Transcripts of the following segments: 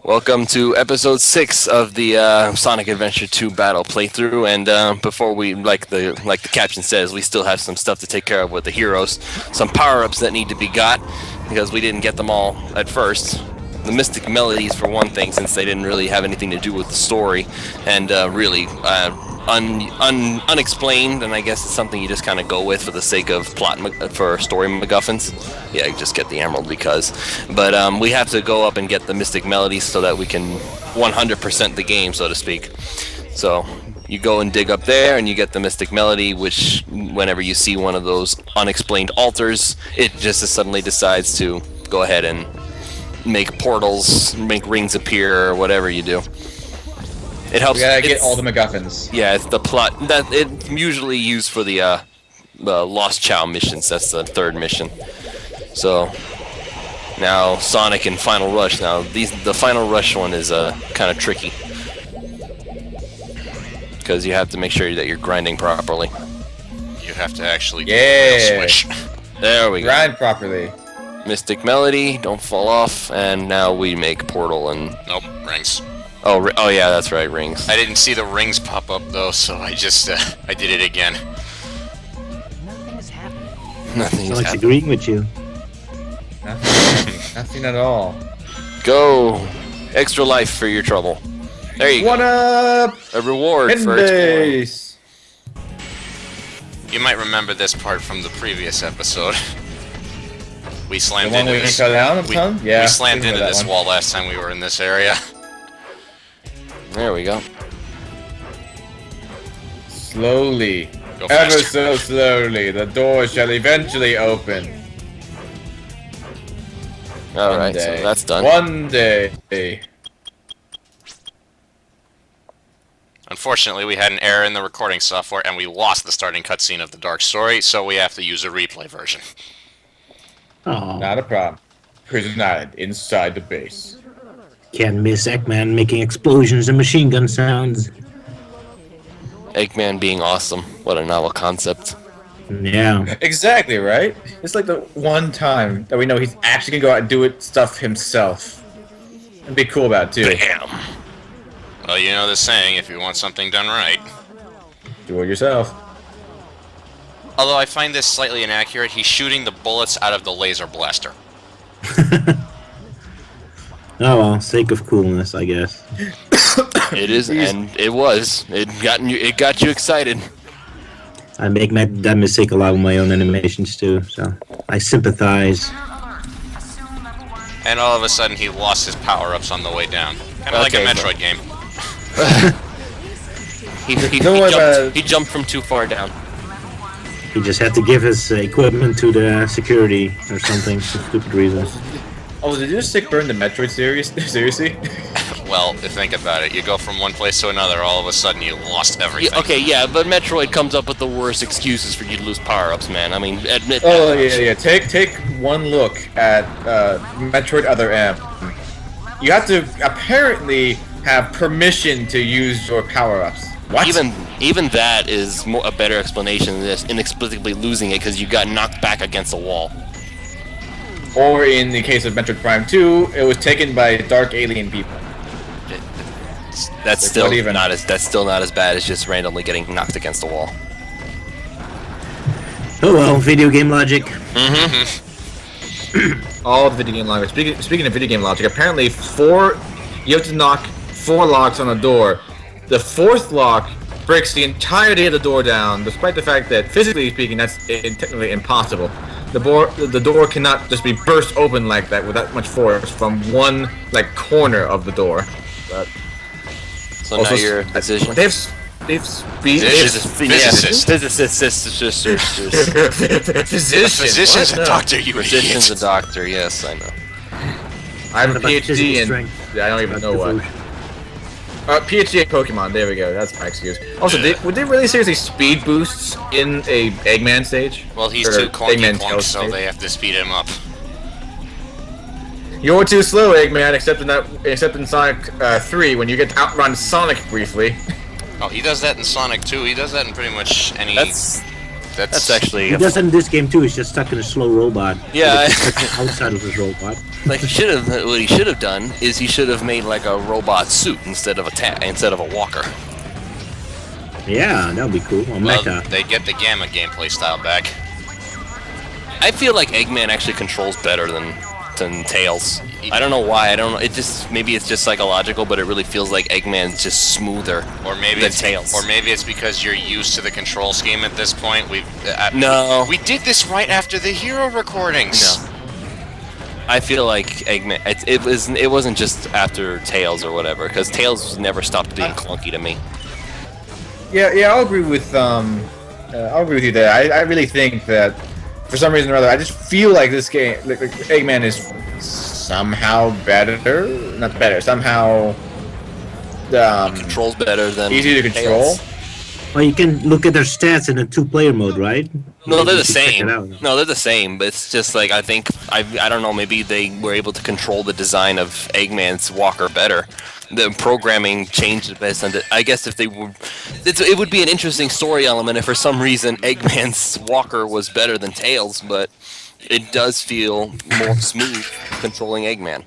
Welcome to episode 6 of the Sonic Adventure 2 battle playthrough, and before we, like the caption says, we still have some stuff to take care of with the heroes, some power-ups that need to be got, because we didn't get them all at first. The Mystic Melodies, for one thing, since they didn't really have anything to do with the story, and really unexplained, and I guess it's something you just kind of go with for the sake of plot for story MacGuffins. Yeah, you just get the emerald because. But we have to go up and get the Mystic Melodies so that we can 100% the game, so to speak. So you go and dig up there, and you get the Mystic Melody, which whenever you see one of those unexplained altars, it just suddenly decides to go ahead and make portals, make rings appear, or whatever you do. It helps. We gotta get all the MacGuffins. Yeah, it's the plot that it usually used for the Lost Chow missions. That's the third mission. So now Sonic and Final Rush. Now the Final Rush one is kind of tricky because you have to make sure that you're grinding properly. You have to actually do the real switch. There we go. Grind properly. Mystic Melody, don't fall off, and now we make Portal and. Nope, rings. Oh yeah, that's right, rings. I didn't see the rings pop up though, so I just I did it again. Nothing's happening. Nothing's Sonic's happening. agreeing with you. Nothing at all. Go! Extra life for your trouble. There you What go. up? A reward In for exploring. base. You might remember this part from the previous episode. We The slammed one into we this. fell down of some? Yeah. We slammed I into remember this that wall last time we were in this area. There we go. Slowly. Go Ever faster. so slowly, the door shall eventually open. Alright, One so day. that's done. One day. Unfortunately, we had an error in the recording software, and we lost the starting cutscene of the Dark Story, so we have to use a replay version. Oh, Not a problem. Prison Island, inside the base. can't miss Eggman making explosions and machine gun sounds. Eggman being awesome. What a novel concept. Yeah. Exactly, right? It's like the one time that we know he's actually gonna go out and do it stuff himself. And be cool about it, too. Damn. Well, you know the saying, if you want something done right. Do it yourself. Although I find this slightly inaccurate, he's shooting the bullets out of the laser blaster. Oh well, sake of coolness, I guess. It is, and it was. It got you excited. I make that mistake a lot with my own animations too, so I sympathize. And all of a sudden, he lost his power-ups on the way down. Kind of like a Okay, Metroid game. He jumped from too far down. He just had to give his equipment to the security or something for stupid reasons. Oh, did you just sick burn the Metroid series? Seriously? Well, think about it. You go from one place to another, all of a sudden you lost everything. Yeah, okay, yeah, but Metroid comes up with the worst excuses for you to lose power-ups, man. I mean, admit Oh, that. yeah. Take one look at Metroid Other M. You have to apparently have permission to use your power-ups. What? Even that is a better explanation than this inexplicably losing it because you got knocked back against a wall. Or in the case of Metroid Prime 2, it was taken by dark alien people. That's Like, still what even? not as bad as just randomly getting knocked against a wall. Oh well, video game logic. All the video game logic. Speaking of video game logic, apparently you have to knock 4 locks on a door. The 4th lock breaks the entirety of the door down, despite the fact that, physically speaking, that's technically impossible. The door cannot just be burst open like that with that much force from one corner of the door. But So now your decision. They've speed. Physicist. Physician's a doctor, you Physician's a idiot. doctor, yes, I know. I have a What about PhD physical in. strength? I don't even Not know what. devotion. PhD at Pokemon. There we go. That's my excuse. Also, would they really seriously speed boosts in a Eggman stage? Well, he's Or too clunky Eggman plunk, Tails so stage? they have to speed him up. You're too slow, Eggman. Except in Sonic 3, when you get to outrun Sonic briefly. Oh, he does that in Sonic 2. He does that in pretty much any... That's actually He does that in this game too. He's just stuck in a slow robot. Yeah, He's stuck outside of his robot. Like what he should have done is he should have made like a robot suit instead of a walker. Yeah, that would be cool. A Well, mecha. they get the Gamma gameplay style back. I feel like Eggman actually controls better than Tails. I don't know why. I don't know. It just maybe it's just psychological, but it really feels like Eggman's just smoother Or maybe than it's Tails. Or maybe it's because you're used to the control scheme at this point. No. We did this right after the hero recordings. No. I feel like Eggman. It wasn't just after Tails or whatever, because Tails never stopped being clunky to me. Yeah, I'll agree with you there. I really think that for some reason or other, I just feel like this game, like Eggman, is somehow better. Not better. Somehow Controls better than easier to control. Tails. Well, you can look at their stats in a 2-player mode, right? No, they're You the should check same. it out. No, they're the same, but it's just like I think I don't know. Maybe they were able to control the design of Eggman's walker better. The programming changed it based on it. I guess if they were, it would be an interesting story element if for some reason Eggman's walker was better than Tails, but it does feel more smooth controlling Eggman.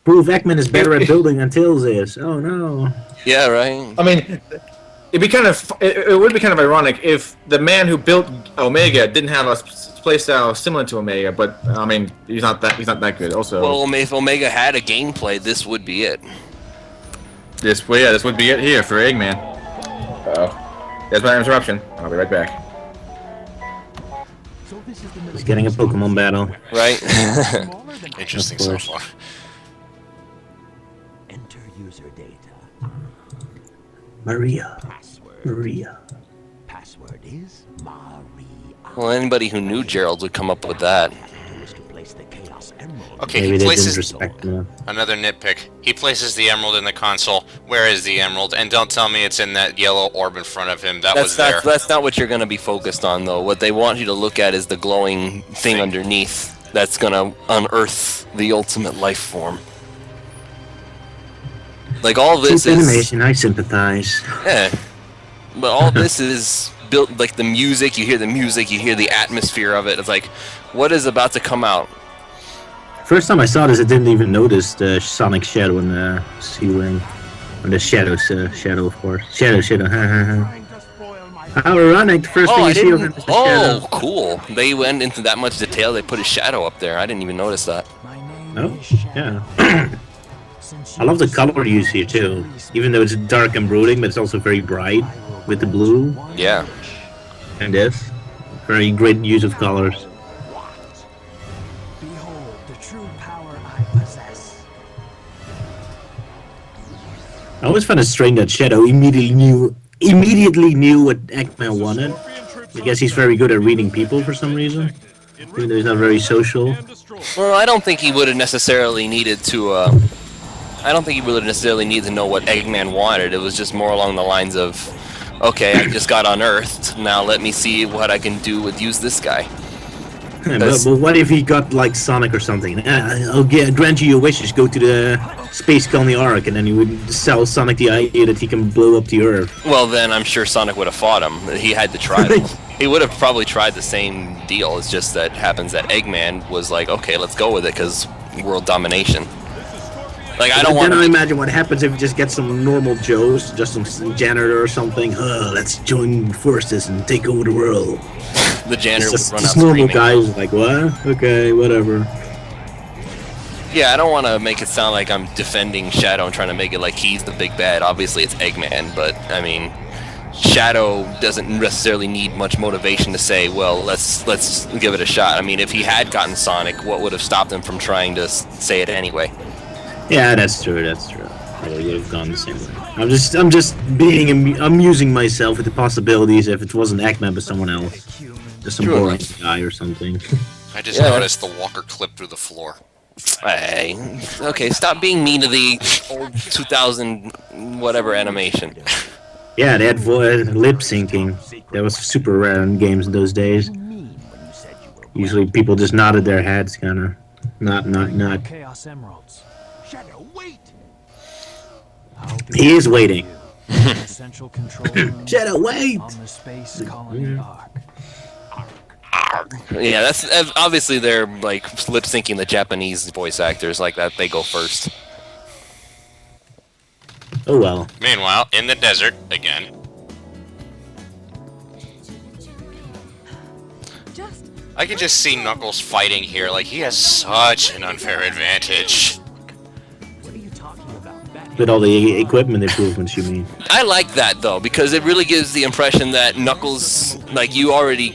Prove Eggman is better at building than Tails is. Oh no. Yeah, right. I mean, it would be kind of ironic if the man who built Omega didn't have a playstyle similar to Omega, but I mean, he's not that good. Also, Well, if Omega had a gameplay, this would be it. this would be it here for Eggman. Uh-oh. There's my interruption. I'll be right back. So this is the He's getting a Pokemon battle. Right? smaller than Interesting Of so course. far. enter user data. Maria. Password. Maria. Password is Maria. Well, anybody who knew Gerald would come up with that. Was to place the Chaos Emerald. Okay, Maybe he they didn't places respect him. another nitpick. He places the emerald in the console. Where is the emerald? And don't tell me it's in that yellow orb in front of him. That was there. That's not what you're going to be focused on, though. What they want you to look at is the glowing thing underneath that's going to unearth the ultimate life form. Like all this Cheap is, animation, I sympathize. yeah. But all this is built like the music. You hear the music. You hear the atmosphere of it. It's like, what is about to come out? First time I saw this, I didn't even notice the Sonic shadow in the ceiling. Or the shadow, of course. Shadow. How ironic, the first thing Oh, I you see of him didn't. is the shadow. Oh, cool. They went into that much detail. They put his shadow up there. I didn't even notice that. My name Oh, is Shadow. yeah. Since I love the you color use here too. Even though it's dark and brooding, but it's also very bright with the blue Yeah. and this. Very great use of colors. Behold the true power I possess. I always found it strange that Shadow immediately knew what Eggman wanted. I guess he's very good at reading people for some reason. Even though he's not very social. Well, I don't think he would have necessarily needed to. I don't think he would necessarily need to know what Eggman wanted. It was just more along the lines of, okay, I just got unearthed. Now let me see what I can do with use this guy. Yeah, That's- but what if he got like Sonic or something? I'll grant you your wishes, go to the space colony Ark, and then you would sell Sonic the idea that he can blow up the Earth. Well, then I'm sure Sonic would have fought him. He had to try. He would have probably tried the same deal. It's just that happens that Eggman was like, okay, let's go with it because world domination. Like I don't want Then I to. imagine what happens if you just get some normal Joes, just some janitor or something. Let's join forces and take over the world. The janitor would Just, run out just normal screaming. guys like, what? Okay, whatever. Yeah, I don't want to make it sound like I'm defending Shadow and trying to make it like he's the big bad. Obviously, it's Eggman, but I mean, Shadow doesn't necessarily need much motivation to say, well, let's give it a shot. I mean, if he had gotten Sonic, what would have stopped him from trying to say it anyway? Yeah, that's true. I would have gone the same way. I'm just being amusing myself with the possibilities if it wasn't Eggman but someone else, just some True boring enough. guy or something. I just Yeah. noticed the walker clip through the floor. Hey, okay, stop being mean to the old 2000 whatever animation. Yeah, they had lip syncing. That was super rare in games in those days. Mean when you said you were Usually people just nodded their heads, kind of. Not. Chaos Emeralds. Shadow, wait. He is waiting. Essential control room Shadow, wait! on the space colony Ark. Yeah, that's obviously they're like lip syncing the Japanese voice actors like that. They go first. Oh well. Meanwhile, in the desert again. I can just see Knuckles fighting here. Like he has such an unfair advantage. What are you talking about? That With all the equipment improvements, you mean? I like that though because it really gives the impression that Knuckles, like you already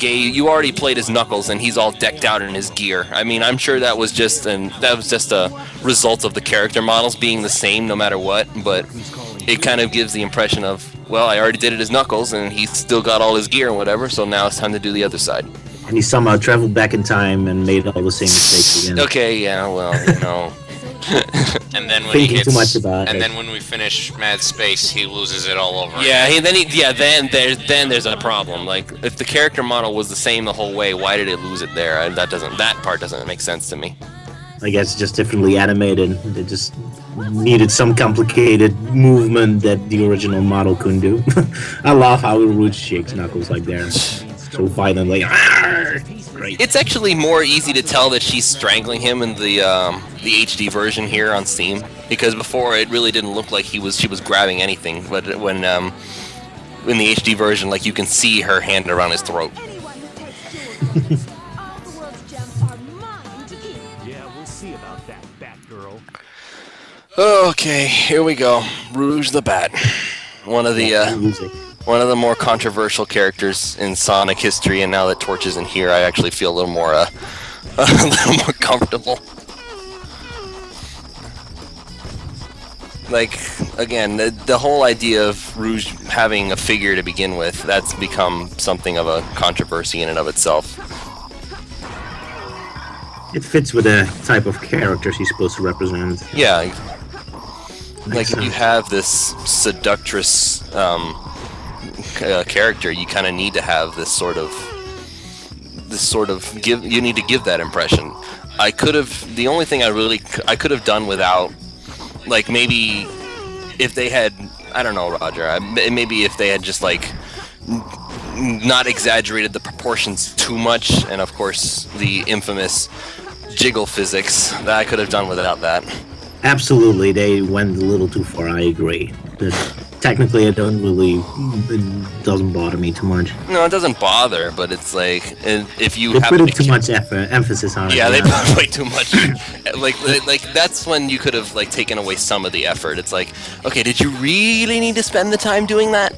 played as Knuckles and he's all decked out in his gear. I mean, I'm sure that was just a result of the character models being the same no matter what, but it kind of gives the impression of, well, I already did it as Knuckles and he's still got all his gear and whatever, so now it's time to do the other side. And he somehow traveled back in time and made all the same mistakes again. Okay, yeah, well, you know. And then when he Thinking hits, too much about and it. then when we finish Mad Space, he loses it all over. Yeah, again. then there's a problem. Like if the character model was the same the whole way, why did it lose it there? That part doesn't make sense to me. I guess it's just differently animated. They just needed some complicated movement that the original model couldn't do. I love how Rouge shakes Knuckles like there. So violently. Great. It's actually more easy to tell that she's strangling him in the HD version here on Steam, because before it really didn't look like she was grabbing anything, but when in the HD version, like you can see her hand around his throat. Anyone who takes George, all the world's gems are mine to keep. Yeah, we'll see about that, Batgirl. Okay, here we go. Rouge the Bat, one of the Music. one of the more controversial characters in Sonic history, and now that Torch isn't here, I actually feel a little more a little more comfortable. Like, again, the whole idea of Rouge having a figure to begin with, that's become something of a controversy in and of itself. It fits with the type of characters he's supposed to represent. Yeah, like if sense. you have this seductress character, you kind of need to have this sort of you need to give that impression. The only thing I could have done without, like maybe if they had, I don't know, Roger, maybe if they had just like not exaggerated the proportions too much, and of course the infamous jiggle physics, that I could have done without that. Absolutely, they went a little too far, I agree. But technically, it doesn't bother me too much. No, it doesn't bother, but it's like if you They have put too much emphasis on it. yeah, they put way too much. like that's when you could have like taken away some of the effort. It's like, okay, did you really need to spend the time doing that?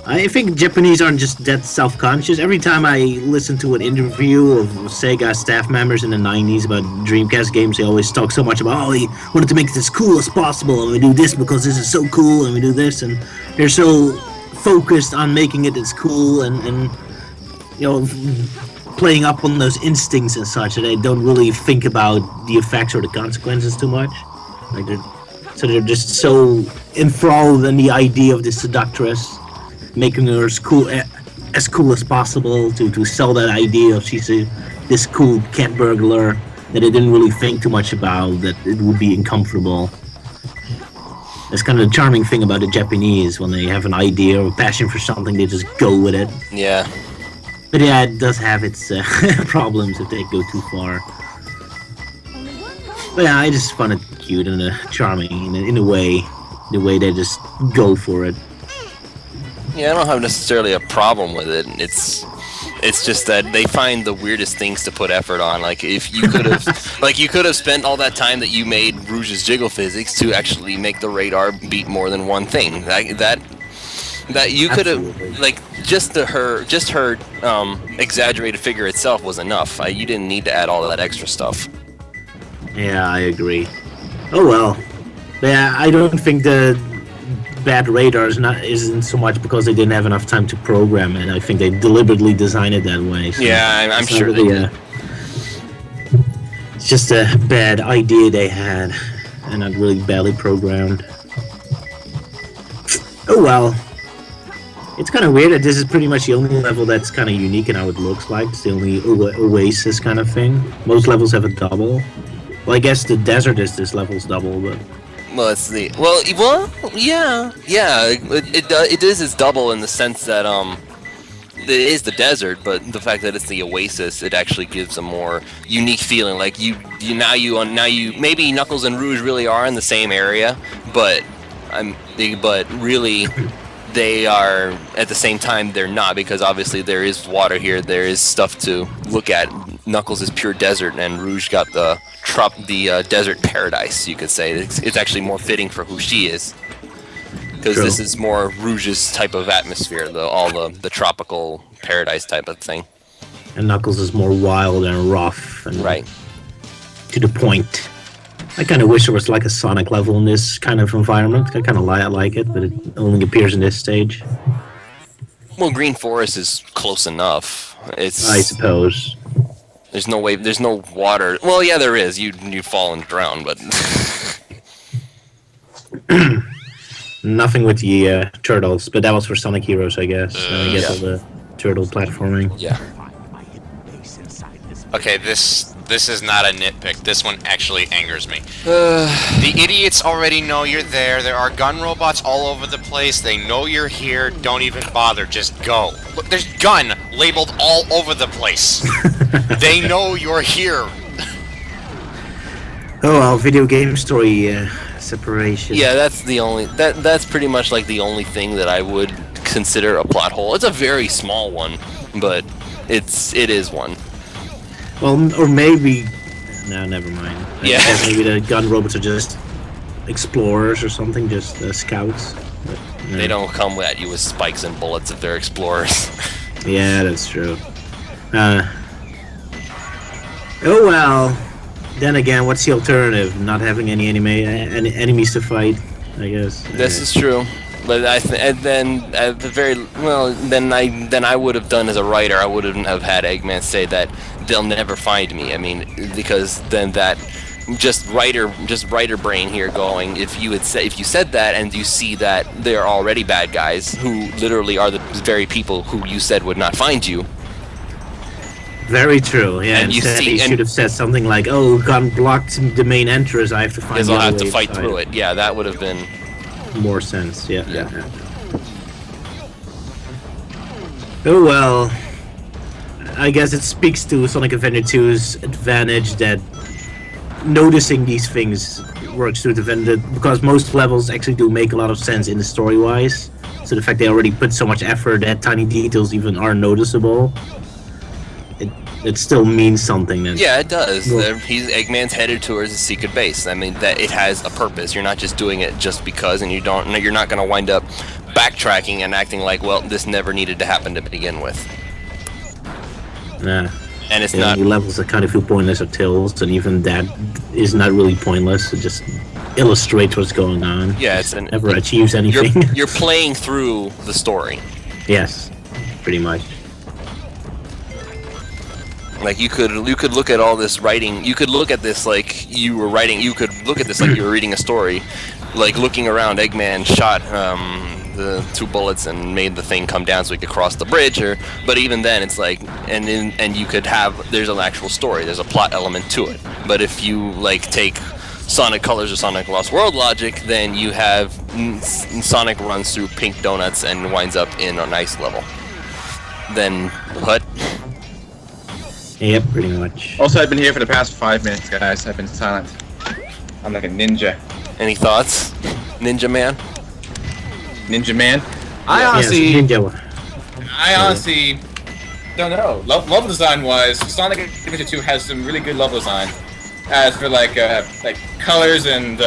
I think Japanese aren't just that self-conscious. Every time I listen to an interview of Sega staff members in the 90s about Dreamcast games, they always talk so much about, oh, we wanted to make it as cool as possible, and we do this because this is so cool, and we do this, and they're so focused on making it as cool and you know, playing up on those instincts and such, that they don't really think about the effects or the consequences too much. Like they're just so enthralled in the idea of the seductress, making her as cool as possible to sell that idea of she's this cool cat burglar, that they didn't really think too much about, that it would be uncomfortable. That's kind of the charming thing about the Japanese. When they have an idea or a passion for something, they just go with it. Yeah. But yeah, it does have its problems if they go too far. But yeah, I just find it cute and charming in a way, the way they just go for it. Yeah, I don't have necessarily a problem with it. It's just that they find the weirdest things to put effort on. Like if you could have, like you could have spent all that time that you made Rouge's jiggle physics to actually make the radar beat more than one thing. That you could have, like just her exaggerated figure itself was enough. You didn't need to add all of that extra stuff. Yeah, I agree. Oh well. But yeah, I don't think the bad radar isn't so much because they didn't have enough time to program it. I think they deliberately designed it that way. So Yeah, I'm it's sure not they really did. it's just a bad idea they had, and not really badly programmed. Oh well. It's kind of weird that this is pretty much the only level that's kind of unique in how it looks like. It's the only oasis kind of thing. Most levels have a double. Well, I guess the desert is this level's double, but Well, it's the yeah. It is its double in the sense that is the desert, but the fact that it's the oasis, it actually gives a more unique feeling. Like now you maybe Knuckles and Rouge really are in the same area, but really they are at the same time they're not, because obviously there is water here, there is stuff to look at. Knuckles is pure desert, and Rouge got the desert paradise, you could say. It's actually more fitting for who she is, because this is more Rouge's type of atmosphere, all the tropical paradise type of thing. And Knuckles is more wild and rough and to the point. I kind of wish there was like a Sonic level in this kind of environment. I kind of like it, but it only appears in this stage. Well, Green Forest is close enough. I suppose. There's no way. There's no water. Well, yeah, there is. You fall and drown, but nothing with the turtles. But that was for Sonic Heroes, I guess. I guess all the turtle platforming. Yeah. Okay, this is not a nitpick. This one actually angers me. The idiots already know you're there. There are gun robots all over the place. They know you're here. Don't even bother. Just go. Look, there's gun labeled all over the place. They know you're here. Oh well, video game story separation. Yeah, that's the only that's pretty much like the only thing that I would consider a plot hole. It's a very small one, but it is one. Well, or maybe... No, never mind. Yeah. I guess maybe the gun robots are just explorers or something, just scouts. But, no. They don't come at you with spikes and bullets if they're explorers. Yeah, that's true. Oh well. Then again, what's the alternative? Not having any enemies to fight, I guess. This is true. But then I would have done as a writer. I wouldn't have had Eggman say that they'll never find me. I mean, because then that just writer brain here going. If you said that and you see that they're already bad guys who literally are the very people who you said would not find you. Very true. Yeah, and instead he should have said something like, "Oh, gun blocked the main entrance. I have to find." I'll have to fight through it. Yeah, that would have been. More sense, yeah. Yeah. Oh well. I guess it speaks to Sonic Adventure 2's advantage that noticing these things works to the advantage, because most levels actually do make a lot of sense in the story-wise. So the fact they already put so much effort that tiny details even are noticeable, it still means something. Yeah, it does. Eggman's headed towards the secret base. I mean, that it has a purpose. You're not just doing it just because, and you're not going to wind up backtracking and acting like, well, this never needed to happen to begin with. Nah. And it's not. The levels that kind of feel pointless are Tills, and even that is not really pointless. It just illustrates what's going on. Yeah, never achieves anything. You're playing through the story. Yes, pretty much. Like you could look at all this writing. You could look at this like you were writing. You could look at this like you were reading a story. Like looking around, Eggman shot the 2 bullets and made the thing come down so he could cross the bridge. But even then, it's like, and you could have, there's an actual story. There's a plot element to it. But if you like take Sonic Colors or Sonic Lost World logic, then you have Sonic runs through pink donuts and winds up in an ice level. Then what? Yep, pretty much. Also, I've been here for the past 5 minutes, guys. I've been silent. I'm like a ninja. Any thoughts, Ninja Man? Ninja Man? I honestly don't know. Level design wise, Sonic Adventure 2 has some really good level design. As for like colors and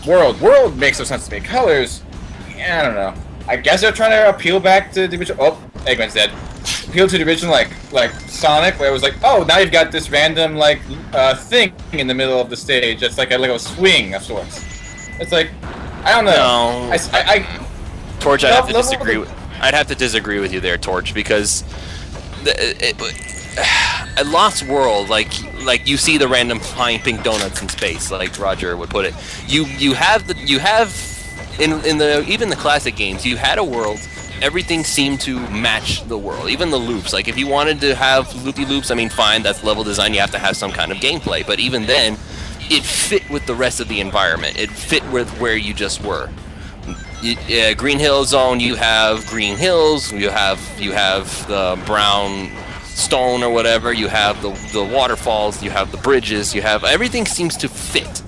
world makes no sense to me. Colors, yeah, I don't know. I guess they're trying to appeal back to the original. Oh, Eggman's dead. Appeal to the original like Sonic, where it was like, oh, now you've got this random like thing in the middle of the stage. It's like a swing of sorts. It's like, I don't know. No. Torch, I'd have to disagree with you there, Torch, because at Lost World, like you see the random flying pink donuts in space, like Roger would put it. You have in the classic games, you had a world. Everything seemed to match the world, even the loops. Like if you wanted to have loopy loops, I mean, fine, that's level design. You have to have some kind of gameplay, but even then, it fit with the rest of the environment. It fit with where you just were. Green Hill Zone, you have green hills, you have the brown stone or whatever, you have the waterfalls, you have the bridges, you have everything seems to fit.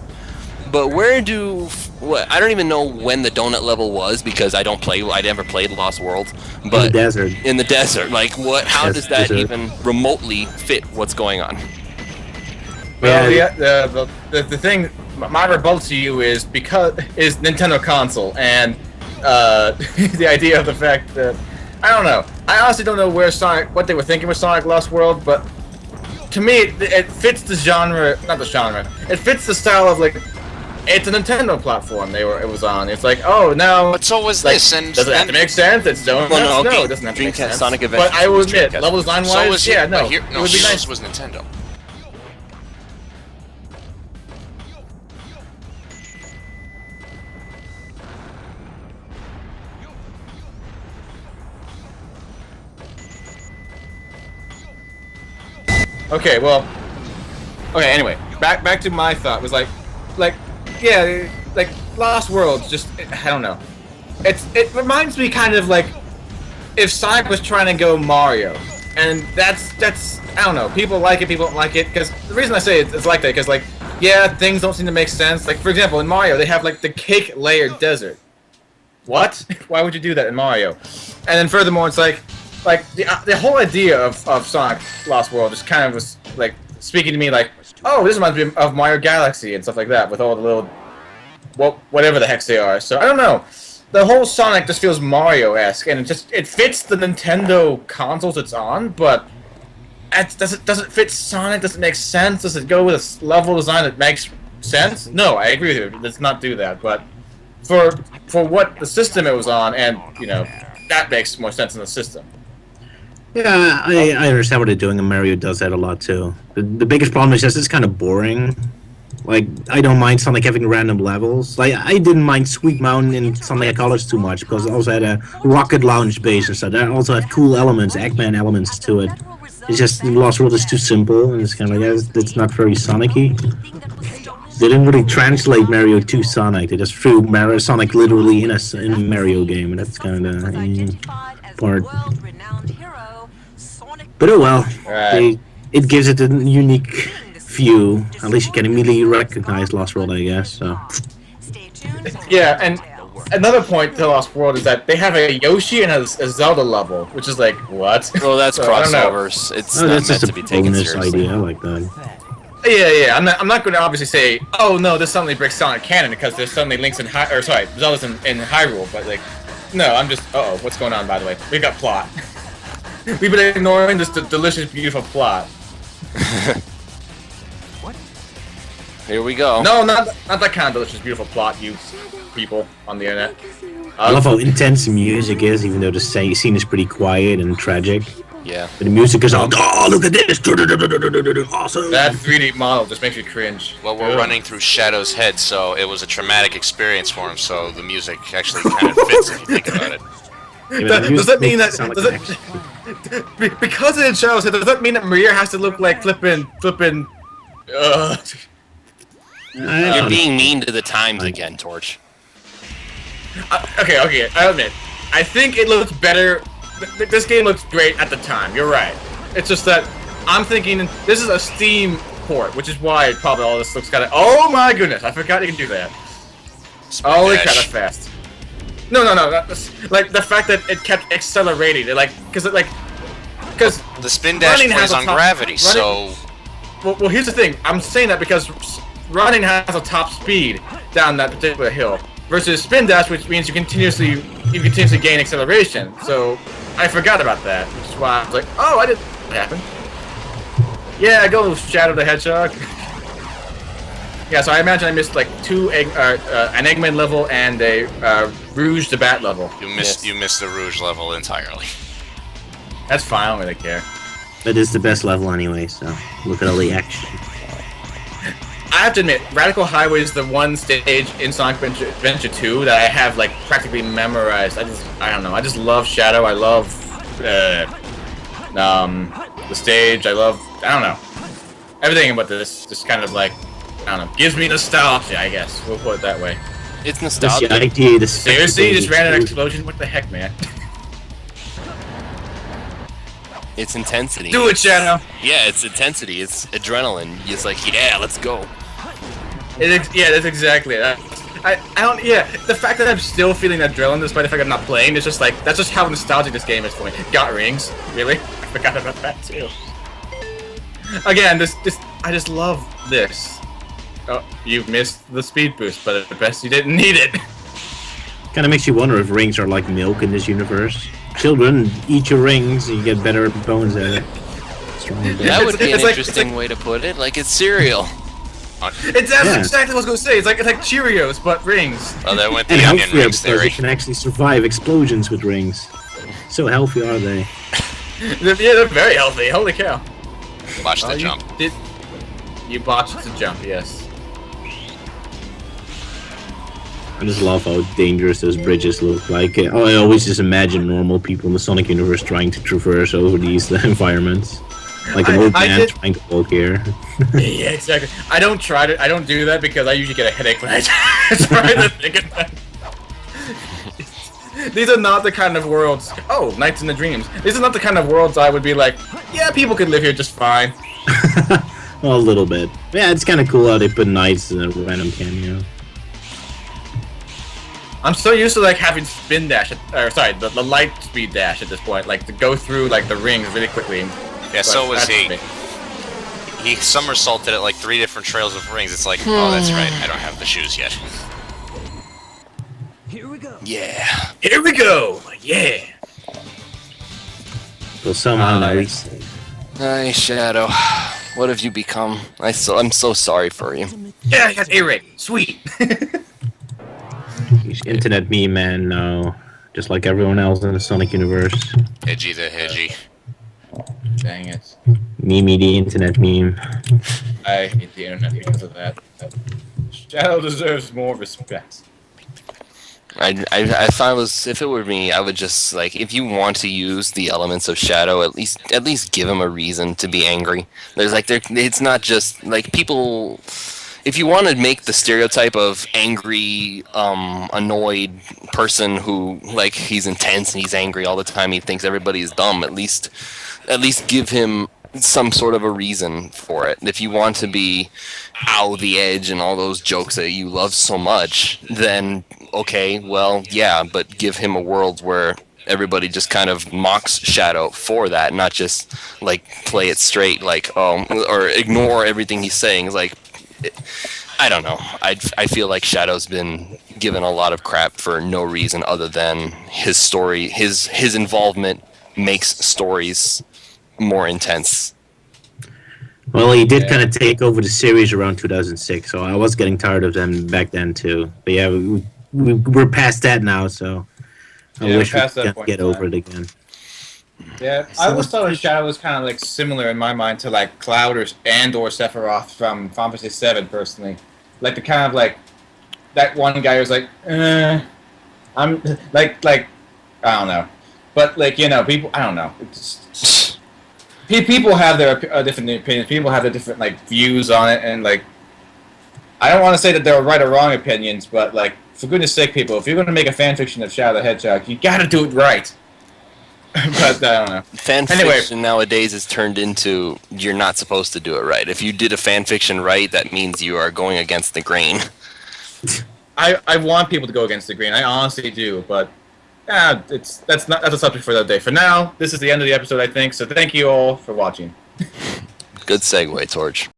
But I don't even know when the donut level was because I never played Lost World. But In the desert. In the desert, like what? How Yes, does that desert. even remotely fit what's going on? Well, the thing, my rebuttal to you is Nintendo console and the idea of the fact that I don't know. I honestly don't know what they were thinking with Sonic Lost World, but to me, it fits the genre, not the genre. It fits the style of like, it's a Nintendo platform it was on. It's like, oh, now. But so was like, this, and does it have to make sense? It's donuts? Well, no, No, okay. it doesn't have to make Dreamcast sense. Sonic Adventure But I will was admit, Dreamcast. level design so wise, was yeah, but no, here, it no, would be Heroes nice. was Nintendo. Okay, well. Okay, anyway, back to my thought was like, yeah, like Lost World. Just I don't know. It reminds me kind of like if Sonic was trying to go Mario, and that's I don't know. People like it, people don't like it. Because the reason I say it's like that, because like yeah, things don't seem to make sense. Like for example, in Mario, they have like the cake layered desert. What? Why would you do that in Mario? And then furthermore, it's like the whole idea of Sonic Lost World just kind of was like speaking to me like, oh, this reminds me of Mario Galaxy and stuff like that with all the little, whatever the heck they are. So I don't know. The whole Sonic just feels Mario-esque, and it fits the Nintendo consoles it's on, but does it fit Sonic? Does it make sense? Does it go with a level design that makes sense? No, I agree with you. Let's not do that. But for what the system it was on, and you know, that makes more sense in the system. Yeah, I understand what they're doing, and Mario does that a lot too. The biggest problem is just it's kind of boring. Like, I don't mind Sonic having random levels. Like, I didn't mind Sweet Mountain in Sonic Colors too much, because it also had a rocket launch base and stuff. That also had cool elements, Eggman elements to it. It's just, Lost World is too simple, and it's kind of like, it's not very Sonic-y. They didn't really translate Mario to Sonic. They just threw Sonic literally in a Mario game, and that's kind of the part. But oh well, Right. it gives it a unique view. At least you can immediately recognize Lost World, I guess. So. Yeah, and another point to Lost World is that they have a Yoshi and a Zelda level, which is like, what? Well, that's So, I don't know. crossovers. It's Oh, not that's meant just to a be taken bonus seriously. idea. I like that. Yeah. I'm not going to obviously say, oh no, this suddenly breaks Sonic canon because there's suddenly links in Zelda's in Hyrule, but like, no, I'm just, uh-oh, what's going on, by the way? We've got plot. We've been ignoring this delicious, beautiful plot. Here we go. No, not that kind of delicious, beautiful plot, you people on the internet. I love how intense the music is, even though the scene is pretty quiet and tragic. Yeah. But the music is all, oh, look at this! Awesome! That 3D model just makes you cringe. Well, we're Ugh. running through Shadow's head, so it was a traumatic experience for him. So the music actually kind of fits if you think about it. Yeah, but the Does music that mean makes that? it sound like Does an it, action. because it shows, does that mean that Maria has to look like flippin'? You're being mean to the times again, Torch. Okay, I admit. I think it looks better. This game looks great at the time. You're right. It's just that I'm thinking this is a Steam port, which is why probably all this looks kind of. Oh my goodness! I forgot you can do that. Holy crap! That's fast. No. Like the fact that it kept accelerating. Because The spin dash running has plays a on top- gravity, running- so Well, here's the thing. I'm saying that because running has a top speed down that particular hill, versus spin dash, which means you continuously gain acceleration. So I forgot about that, which is why I was like, oh, I didn't. What happened? Yeah, go Shadow the Hedgehog. Yeah, so I imagine I missed like an Eggman level and a Rouge the Bat level. you missed the Rouge level entirely. That's fine. I don't really care. But it's the best level anyway, so look at all the action. I have to admit, Radical Highway is the one stage in Sonic Adventure 2 that I have like practically memorized. I don't know. I just love Shadow. I love the stage. I don't know. Everything about this just kind of like, I don't know, gives me nostalgia, I guess. We'll put it that way. It's That's nostalgic. the idea. The Seriously, you just ran an spectacle. explosion? What the heck, man? It's intensity. Do it, Shadow! Yeah, it's intensity. It's adrenaline. It's like, yeah, let's go. Yeah, that's exactly it. I don't, yeah, the fact that I'm still feeling adrenaline despite the fact I'm not playing is just like, that's just how nostalgic this game is for me. Got rings? Really? I forgot about that too. Again, I just love this. Oh, you've missed the speed boost, but at the best you didn't need it. Kind of makes you wonder if rings are like milk in this universe. Children, eat your rings, and you get better bones at it. Stronger bones. That would be an it's like- interesting way to put it. Like, it's cereal. That's exactly what I was gonna say. It's like Cheerios, but rings. Oh, that went the And onion healthier rings because theory. you can actually survive explosions with rings. So healthy are they? Yeah, they're very healthy. Holy cow. Watch the You jump. You botched the jump, yes. I just love how dangerous those bridges look like. I always just imagine normal people in the Sonic universe trying to traverse over these environments. Like an old man trying to walk here. Yeah, exactly. I don't do that because I usually get a headache when I try to think of that. These are not the kind of worlds. Oh, Nights in the Dreams. These are not the kind of worlds I would be like, yeah, people could live here just fine. Well, a little bit. Yeah, it's kind of cool how they put knights in a random cameo. I'm so used to like having spin dash, the light speed dash at this point, like to go through like the rings really quickly. Yeah, so But was that's he. me. He somersaulted at like 3 different trails of rings. It's like, oh, that's right. I don't have the shoes yet. Here we go. Yeah. Here we go! Yeah! So somehow Nice. at least Hi, Shadow. What have you become? I'm so sorry for you. Yeah, I got A-Ray. Sweet! he's internet meme man now, just like everyone else in the Sonic universe. Hedgy the hedgy. Dang it. Mimi the internet meme. I hate the internet because of that. Shadow deserves more respect. I thought if it were me, I would just like, if you want to use the elements of Shadow, at least give him a reason to be angry. It's not just like people. If you want to make the stereotype of angry, annoyed person who like he's intense and he's angry all the time, he thinks everybody is dumb. At least give him some sort of a reason for it. If you want to be ow the edge and all those jokes that you love so much, then okay, well, yeah, but give him a world where everybody just kind of mocks Shadow for that, not just like play it straight, like or ignore everything he's saying. It's like, I don't know. I feel like Shadow's been given a lot of crap for no reason other than his story, his involvement makes stories more intense. Well, he did kind of take over the series around 2006, so I was getting tired of them back then too. But yeah, we're past that now, so I Yeah, wish we past that could point get in over time. it again. Yeah, I always thought of Shadow was kind of like similar in my mind to like Cloud or Sephiroth from Final Fantasy VII, personally. Like the kind of like that one guy who's like, I'm like I don't know, but like people, I don't know. It's, people have their different opinions. People have their different like views on it, and like I don't want to say that they're right or wrong opinions, but like for goodness sake, people, if you're going to make a fan fiction of Shadow the Hedgehog, you got to do it right. But I don't know. Fan Anyway. fiction nowadays is turned into you're not supposed to do it right. If you did a fan fiction right, that means you are going against the grain. I want people to go against the grain. I honestly do, but that's a subject for another day. For now, this is the end of the episode, I think. So thank you all for watching. Good segue, Torch.